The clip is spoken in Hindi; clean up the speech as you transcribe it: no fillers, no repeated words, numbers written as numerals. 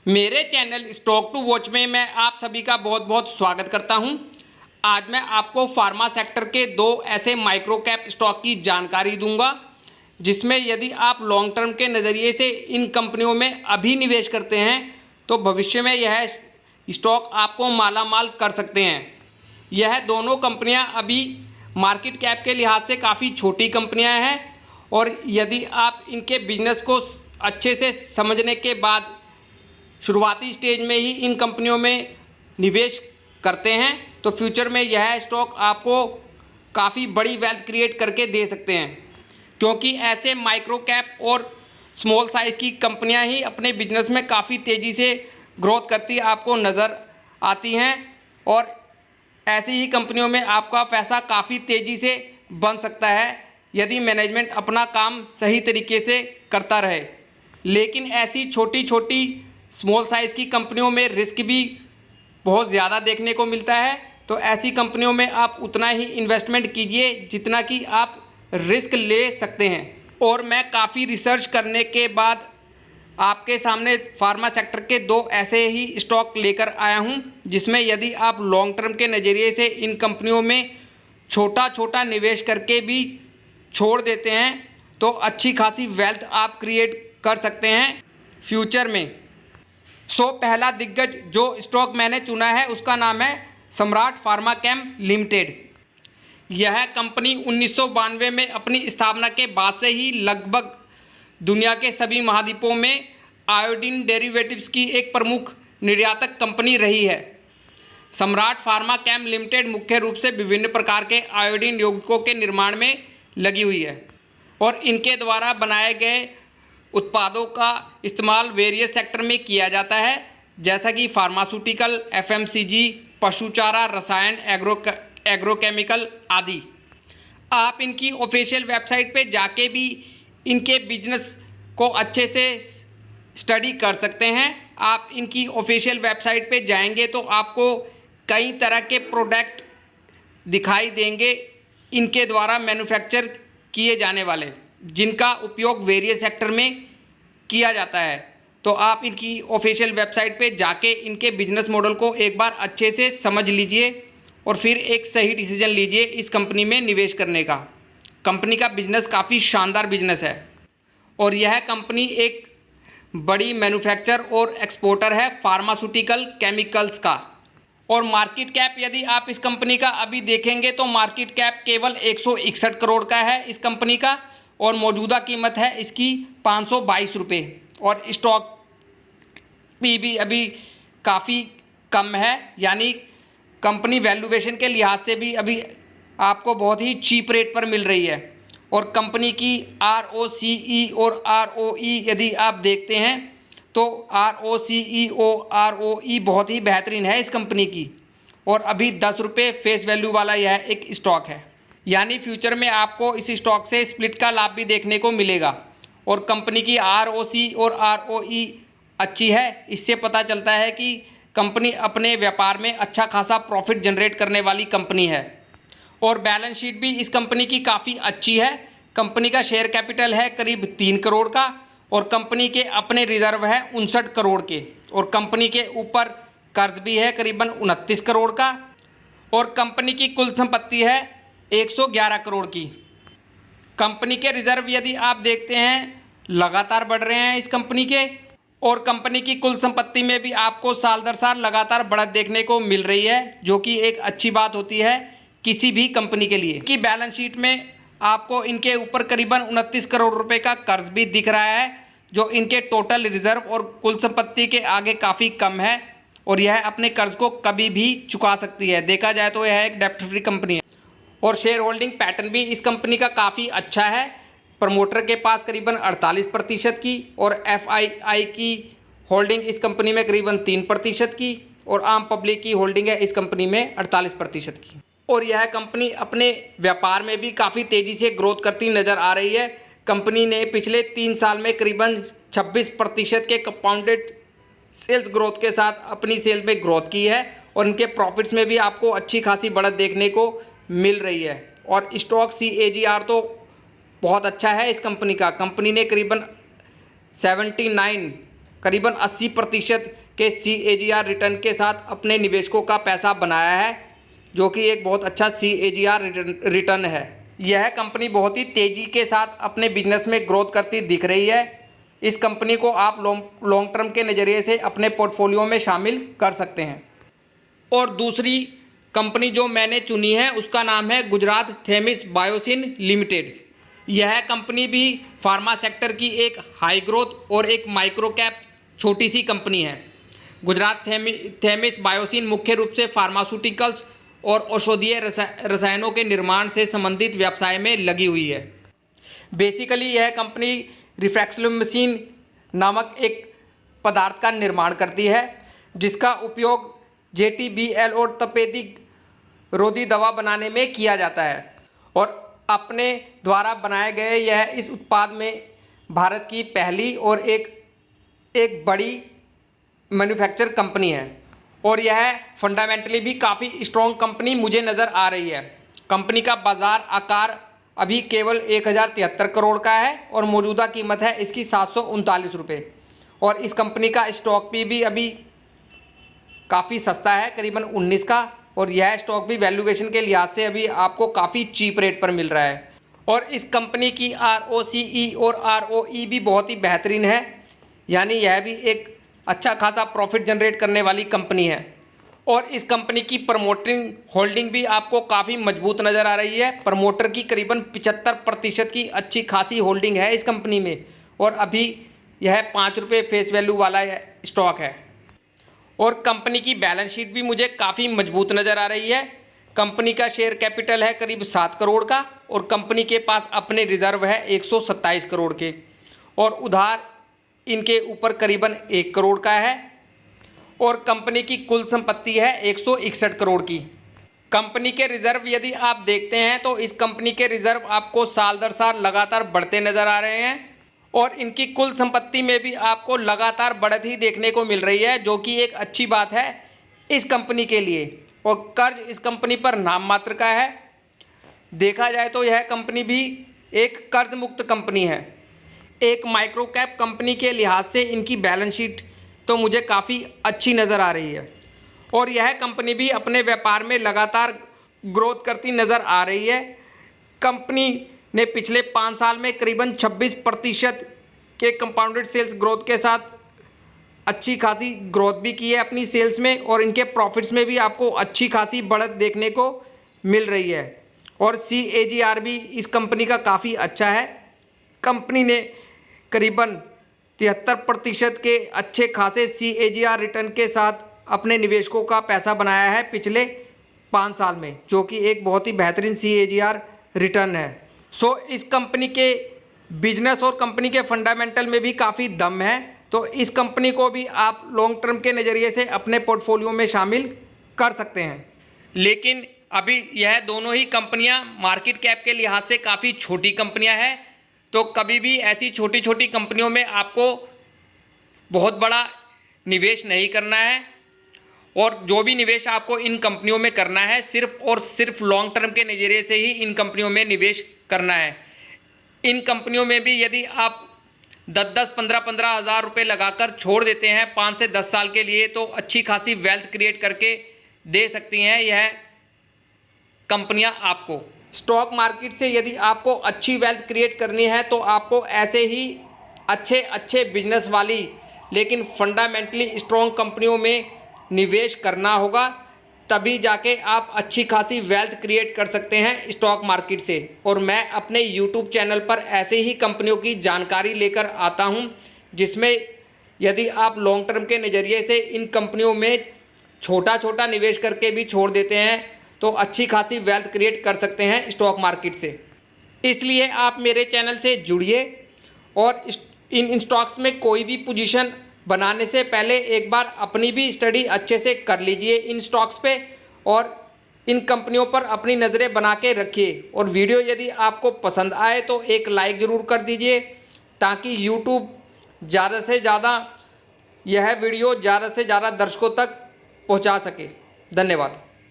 मेरे चैनल स्टॉक टू वॉच में मैं आप सभी का बहुत बहुत स्वागत करता हूं। आज मैं आपको फार्मा सेक्टर के दो ऐसे माइक्रो कैप स्टॉक की जानकारी दूंगा जिसमें यदि आप लॉन्ग टर्म के नज़रिए से इन कंपनियों में अभी निवेश करते हैं तो भविष्य में यह स्टॉक आपको माला माल कर सकते हैं। यह दोनों कंपनियां अभी मार्केट कैप के लिहाज से काफ़ी छोटी कंपनियां हैं और यदि आप इनके बिजनेस को अच्छे से समझने के बाद शुरुआती स्टेज में ही इन कंपनियों में निवेश करते हैं तो फ्यूचर में यह स्टॉक आपको काफ़ी बड़ी वेल्थ क्रिएट करके दे सकते हैं, क्योंकि ऐसे माइक्रो कैप और स्मॉल साइज़ की कंपनियां ही अपने बिजनेस में काफ़ी तेज़ी से ग्रोथ करती आपको नज़र आती हैं और ऐसी ही कंपनियों में आपका पैसा काफ़ी तेज़ी से बन सकता है यदि मैनेजमेंट अपना काम सही तरीके से करता रहे। लेकिन ऐसी छोटी छोटी स्मॉल साइज़ की कंपनियों में रिस्क भी बहुत ज़्यादा देखने को मिलता है, तो ऐसी कंपनियों में आप उतना ही इन्वेस्टमेंट कीजिए जितना कि आप रिस्क ले सकते हैं। और मैं काफ़ी रिसर्च करने के बाद आपके सामने फार्मा सेक्टर के दो ऐसे ही स्टॉक लेकर आया हूं जिसमें यदि आप लॉन्ग टर्म के नज़रिए से इन कंपनियों में छोटा छोटा निवेश करके भी छोड़ देते हैं तो अच्छी खासी वेल्थ आप क्रिएट कर सकते हैं फ्यूचर में। पहला दिग्गज जो स्टॉक मैंने चुना है उसका नाम है सम्राट फार्मा केम लिमिटेड। यह कंपनी 1992 में अपनी स्थापना के बाद से ही लगभग दुनिया के सभी महाद्वीपों में आयोडीन डेरिवेटिव्स की एक प्रमुख निर्यातक कंपनी रही है। सम्राट फार्मा केम लिमिटेड मुख्य रूप से विभिन्न प्रकार के आयोडीन यौगिकों के निर्माण में लगी हुई है और इनके द्वारा बनाए गए उत्पादों का इस्तेमाल वेरियस सेक्टर में किया जाता है, जैसा कि फार्मास्यूटिकल, एफएमसीजी, पशु चारा, रसायन, एग्रोकेमिकल आदि। आप इनकी ऑफिशियल वेबसाइट पे जाके भी इनके बिजनेस को अच्छे से स्टडी कर सकते हैं। आप इनकी ऑफिशियल वेबसाइट पे जाएंगे तो आपको कई तरह के प्रोडक्ट दिखाई देंगे इनके द्वारा मैन्युफैक्चर किए जाने वाले, जिनका उपयोग वेरियस सेक्टर में किया जाता है। तो आप इनकी ऑफिशियल वेबसाइट पे जाके इनके बिजनेस मॉडल को एक बार अच्छे से समझ लीजिए और फिर एक सही डिसीजन लीजिए इस कंपनी में निवेश करने का। कंपनी का बिजनेस काफ़ी शानदार बिजनेस है और यह कंपनी एक बड़ी मैन्युफैक्चर और एक्सपोर्टर है फार्मास्यूटिकल केमिकल्स का। और मार्केट कैप यदि आप इस कंपनी का अभी देखेंगे तो मार्केट कैप केवल 161 करोड़ का है इस कंपनी का और मौजूदा कीमत है इसकी 522 रुपये और स्टॉक भी अभी काफ़ी कम है, यानी कंपनी वैल्यूएशन के लिहाज से भी अभी आपको बहुत ही चीप रेट पर मिल रही है। और कंपनी की ROCE और ROE यदि आप देखते हैं तो ROCE और ROE बहुत ही बेहतरीन है इस कंपनी की और अभी 10 रुपये फेस वैल्यू वाला यह एक स्टॉक है, यानी फ्यूचर में आपको इस स्टॉक से स्प्लिट का लाभ भी देखने को मिलेगा। और कंपनी की ROC और ROE अच्छी है, इससे पता चलता है कि कंपनी अपने व्यापार में अच्छा खासा प्रॉफिट जनरेट करने वाली कंपनी है। और बैलेंस शीट भी इस कंपनी की काफ़ी अच्छी है। कंपनी का शेयर कैपिटल है करीब 3 करोड़ का और कंपनी के अपने रिजर्व है 59 करोड़ के और कंपनी के ऊपर कर्ज भी है करीबन 29 करोड़ का और कंपनी की कुल संपत्ति है 111 करोड़ की। कंपनी के रिजर्व यदि आप देखते हैं लगातार बढ़ रहे हैं इस कंपनी के और कंपनी की कुल संपत्ति में भी आपको साल दर साल लगातार बढ़त देखने को मिल रही है, जो कि एक अच्छी बात होती है किसी भी कंपनी के लिए। कि बैलेंस शीट में आपको इनके ऊपर करीबन 29 करोड़ रुपए का कर्ज भी दिख रहा है, जो इनके टोटल रिजर्व और कुल संपत्ति के आगे काफ़ी कम है और यह अपने कर्ज को कभी भी चुका सकती है। देखा जाए तो यह एक डेप्ट फ्री कंपनी है और शेयर होल्डिंग पैटर्न भी इस कंपनी का काफ़ी अच्छा है। प्रमोटर के पास करीबन 48% की और FII की होल्डिंग इस कंपनी में करीबन 3% की और आम पब्लिक की होल्डिंग है इस कंपनी में 48% की। और यह कंपनी अपने व्यापार में भी काफ़ी तेज़ी से ग्रोथ करती नज़र आ रही है। कंपनी ने पिछले 3 साल में करीबन 26% के कंपाउंडेड सेल्स ग्रोथ के साथ अपनी सेल में ग्रोथ की है और इनके प्रॉफिट्स में भी आपको अच्छी खासी बढ़त देखने को मिल रही है। और स्टॉक CAGR तो बहुत अच्छा है इस कंपनी का। कंपनी ने करीबन करीबन 80% के CAGR रिटर्न के साथ अपने निवेशकों का पैसा बनाया है, जो कि एक बहुत अच्छा CAGR रिटर्न है। यह कंपनी बहुत ही तेज़ी के साथ अपने बिजनेस में ग्रोथ करती दिख रही है। इस कंपनी को आप लॉन्ग टर्म के नज़रिए से अपने पोर्टफोलियो में शामिल कर सकते हैं। और दूसरी कंपनी जो मैंने चुनी है उसका नाम है गुजरात थेमिस बायोसिन लिमिटेड। यह कंपनी भी फार्मा सेक्टर की एक हाई ग्रोथ और एक माइक्रो कैप छोटी सी कंपनी है। गुजरात थेमिस बायोसिन मुख्य रूप से फार्मास्यूटिकल्स और औषधीय रसायनों के निर्माण से संबंधित व्यवसाय में लगी हुई है। बेसिकली यह कंपनी रिफ्लैक्सोमेसिन नामक एक पदार्थ का निर्माण करती है, जिसका उपयोग JTBL और तपेदिक रोधी दवा बनाने में किया जाता है। और अपने द्वारा बनाए गए यह इस उत्पाद में भारत की पहली और एक बड़ी मैन्युफैक्चर कंपनी है। और यह फंडामेंटली भी काफ़ी स्ट्रॉन्ग कंपनी मुझे नज़र आ रही है। कंपनी का बाज़ार आकार अभी केवल 1073 करोड़ का है और मौजूदा कीमत है इसकी 739 रुपये। और इस कंपनी का स्टॉक भी अभी काफ़ी सस्ता है, करीबन 19 का। और यह स्टॉक भी वैल्यूएशन के लिहाज से अभी आपको काफ़ी चीप रेट पर मिल रहा है। और इस कंपनी की ROCE और ROE भी बहुत ही बेहतरीन है, यानी यह भी एक अच्छा खासा प्रॉफिट जनरेट करने वाली कंपनी है। और इस कंपनी की प्रमोटिंग होल्डिंग भी आपको काफ़ी मजबूत नज़र आ रही है। प्रमोटर की करीबन 75% की अच्छी खासी होल्डिंग है इस कंपनी में। और अभी यह 5 रुपये फेस वैल्यू वाला स्टॉक है। और कंपनी की बैलेंस शीट भी मुझे काफ़ी मजबूत नज़र आ रही है। कंपनी का शेयर कैपिटल है करीब 7 करोड़ का और कंपनी के पास अपने रिजर्व है 127 करोड़ के और उधार इनके ऊपर करीबन 1 करोड़ का है। और कंपनी की कुल संपत्ति है 161 करोड़ की। कंपनी के रिजर्व यदि आप देखते हैं तो इस कंपनी के रिजर्व आपको साल दर साल लगातार बढ़ते नज़र आ रहे हैं। और इनकी कुल संपत्ति में भी आपको लगातार बढ़त ही देखने को मिल रही है, जो कि एक अच्छी बात है इस कंपनी के लिए। और कर्ज इस कंपनी पर नाम मात्र का है। देखा जाए तो यह कंपनी भी एक कर्ज मुक्त कंपनी है। एक माइक्रो कैप कंपनी के लिहाज से इनकी बैलेंस शीट तो मुझे काफ़ी अच्छी नज़र आ रही है। और यह कंपनी भी अपने व्यापार में लगातार ग्रोथ करती नज़र आ रही है। कंपनी ने पिछले 5 साल में करीबन 26% के कंपाउंडेड सेल्स ग्रोथ के साथ अच्छी खासी ग्रोथ भी की है अपनी सेल्स में। और इनके प्रॉफिट्स में भी आपको अच्छी खासी बढ़त देखने को मिल रही है। और CAGR भी इस कंपनी का काफ़ी अच्छा है। कंपनी ने करीबन 73% के अच्छे खासे CAGR रिटर्न के साथ अपने निवेशकों का पैसा बनाया है पिछले 5 साल में, जो कि एक बहुत ही बेहतरीन CAGR रिटर्न है। सो इस कंपनी के बिजनेस और कंपनी के फंडामेंटल में भी काफ़ी दम है। तो इस कंपनी को भी आप लॉन्ग टर्म के नज़रिए से अपने पोर्टफोलियो में शामिल कर सकते हैं। लेकिन अभी यह दोनों ही कंपनियां मार्केट कैप के लिहाज से काफ़ी छोटी कंपनियां हैं। तो कभी भी ऐसी छोटी छोटी कंपनियों में आपको बहुत बड़ा निवेश नहीं करना है। और जो भी निवेश आपको इन कंपनियों में करना है सिर्फ और सिर्फ लॉन्ग टर्म के नज़रिए से ही इन कंपनियों में निवेश करना है। इन कंपनियों में भी यदि आप 10-10, 15-15 हज़ार रुपये लगाकर छोड़ देते हैं 5 से 10 साल के लिए, तो अच्छी खासी वेल्थ क्रिएट करके दे सकती हैं यह कंपनियां आपको। स्टॉक मार्केट से यदि आपको अच्छी वेल्थ क्रिएट करनी है तो आपको ऐसे ही अच्छे बिजनेस वाली लेकिन फंडामेंटली स्ट्रॉन्ग कंपनियों में निवेश करना होगा, तभी जाके आप अच्छी खासी वेल्थ क्रिएट कर सकते हैं स्टॉक मार्केट से। और मैं अपने YouTube चैनल पर ऐसे ही कंपनियों की जानकारी लेकर आता हूं, जिसमें यदि आप लॉन्ग टर्म के नज़रिए से इन कंपनियों में छोटा निवेश करके भी छोड़ देते हैं तो अच्छी खासी वेल्थ क्रिएट कर सकते हैं स्टॉक मार्केट से। इसलिए आप मेरे चैनल से जुड़िए और इन स्टॉक्स में कोई भी पोजीशन बनाने से पहले एक बार अपनी भी स्टडी अच्छे से कर लीजिए इन स्टॉक्स पे और इन कंपनियों पर अपनी नज़रें बना के रखिए। और वीडियो यदि आपको पसंद आए तो एक लाइक ज़रूर कर दीजिए, ताकि YouTube ज़्यादा से ज़्यादा यह वीडियो ज़्यादा से ज़्यादा दर्शकों तक पहुंचा सके। धन्यवाद।